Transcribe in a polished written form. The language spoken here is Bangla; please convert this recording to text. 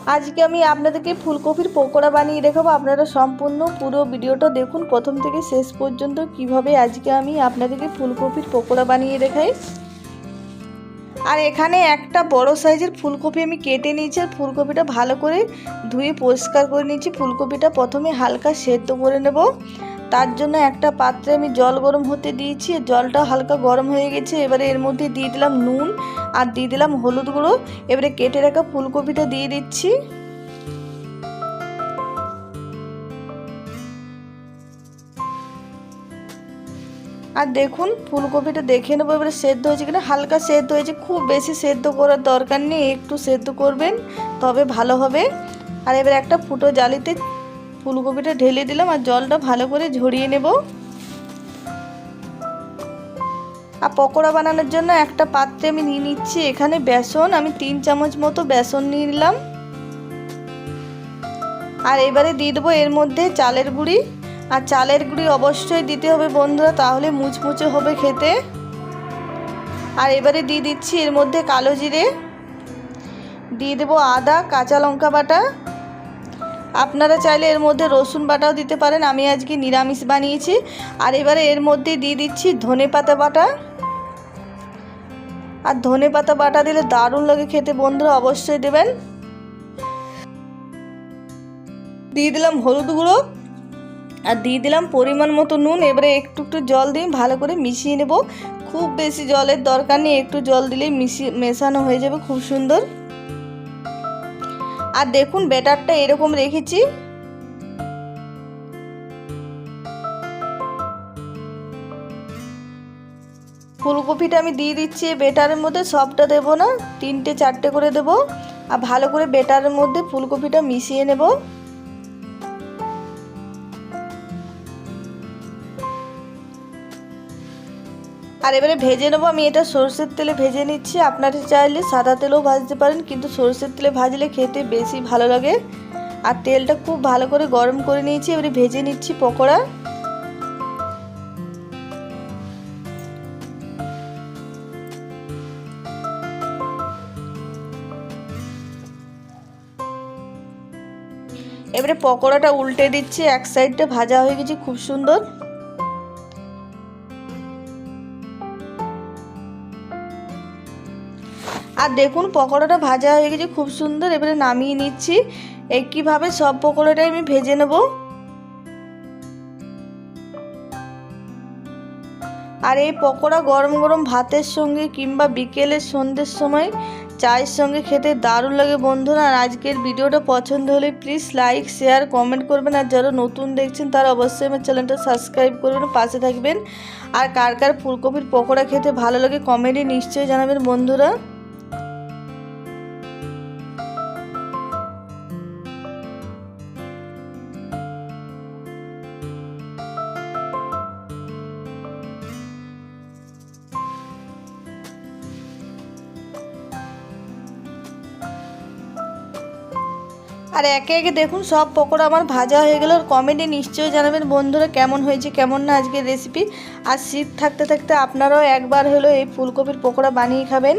আজকে আমি আপনাদেরকে ফুলকপির পকোড়া বানিয়ে দেখাবো। আপনারা সম্পূর্ণ পুরো ভিডিওটা দেখুন প্রথম থেকে শেষ পর্যন্ত কিভাবে আজকে আমি আপনাদেরকে ফুলকপির পকোড়া বানিয়ে দেখাই। আর এখানে একটা বড় সাইজের ফুলকপি আমি কেটে নিয়েছি আর ফুলকপিটা ভালো করে ধুয়ে পরিষ্কার করে নিয়েছি। ফুলকপিটা প্রথমে হালকা সেদ্ধ করে নেব। তার জন্য একটা পাত্রে আমি জল গরম হতে দিয়েছি। জলটা হালকা গরম হয়ে গেছে। এবারে এর মধ্যে দিয়ে দিলাম নুন আর দিয়ে দিলাম হলুদ গুঁড়ো। এবারে কেটে রাখা ফুলকপিটা দিয়ে দিচ্ছি। আর দেখুন ফুলকপিটা দেখে নেবো এবারে সেদ্ধ হয়েছে কিনা। হালকা সেদ্ধ হয়েছে, খুব বেশি সেদ্ধ করার দরকার নেই, একটু সেদ্ধ করবেন তবে ভালো হবে। আর এবার একটা ফুটো জালিতে ফুলকপিটা ঢেলে দিলাম আর জলটা ভালো করে ঝরিয়ে নেব। আর পকোড়া বানানোর জন্য একটা পাত্রে আমি নিয়ে নিচ্ছি এখানে বেসন। আমি 3 চামচ মতো বেসন নিয়ে নিলাম। আর এবারে দিয়ে দেবো এর মধ্যে চালের গুঁড়ি। আর চালের গুঁড়ি অবশ্যই দিতে হবে বন্ধুরা, তাহলে মুচমুচে হবে খেতে। আর এবারে দিয়ে দিচ্ছি এর মধ্যে কালো জিরে, দিয়ে দেবো আদা কাঁচা লঙ্কা বাটা। আপনারা চাইলে এর মধ্যে রসুন বাটাও দিতে পারেন, আমি আজকে নিরামিষ বানিয়েছি। আর এবারে এর মধ্যে দিয়ে দিচ্ছি ধনেপাতা বাটা। আর ধনেপাতা বাটা দিলে দারুণ লাগে খেতে বন্ধুরা, অবশ্যই দেবেন। দিয়ে দিলাম হলুদ গুঁড়ো আর দিয়ে দিলাম পরিমাণ মতো নুন। এবারে একটু একটু জল দিয়ে ভালো করে মিশিয়ে নেব। খুব বেশি জলের দরকার নেই, একটু জল দিলেই মেশানো হয়ে যাবে খুব সুন্দর। আর দেখুন ব্যাটারটা এরকম রেখেছি। ফুলকপিটা আমি দিয়ে দিচ্ছি ব্যাটারের মধ্যে, সবটা দেব না, 3-4টে করে দেব। আর ভালো করে ব্যাটারের মধ্যে ফুলকপিটা মিশিয়ে নেব। আর এবারে ভেজে নেবো। আমি এটা সরষের তেলে ভেজে নিচ্ছি, আপনারা চাইলে সাদা তেলেও ভাজতে পারেন, কিন্তু সরষের তেলে ভাজলে খেতে বেশি ভালো লাগে। আর তেলটা খুব ভালো করে গরম করে নিয়েছি, এবারে ভেজে নিচ্ছি পকোড়া। এবারে পকোড়াটা উল্টে দিচ্ছি, এক সাইডটা ভাজা হয়ে গেছে খুব সুন্দর। আর দেখুন পকোড়াটা ভাজা হয়ে গেছে খুব সুন্দর। এবারে নামিয়ে নিচ্ছি। একইভাবে সব পকোড়াটাই আমি ভেজে নেব। আর এই পকোড়া গরম গরম ভাতের সঙ্গে কিংবা বিকেলের সন্ধ্যের সময় চায়ের সঙ্গে খেতে দারুণ লাগে বন্ধুরা। আর আজকের ভিডিওটা পছন্দ হলে প্লিজ লাইক শেয়ার কমেন্ট করবেন। আর যারা নতুন দেখছেন তারা অবশ্যই আমার চ্যানেলটা সাবস্ক্রাইব করবেন, পাশে থাকবেন। আর কার কার ফুলকপির পকোড়া খেতে ভালো লাগে কমেন্টে নিশ্চয়ই জানাবেন বন্ধুরা। আর একে একে দেখুন সব পকোড়া আমার ভাজা হয়ে গেল। আর কমেন্টে নিশ্চয়ই জানাবেন বন্ধুরা কেমন হয়েছে কেমন না আজকের রেসিপি। আর শীত থাকতে থাকতে আপনারাও একবার হলো এই ফুলকপির পকোড়া বানিয়ে খাবেন।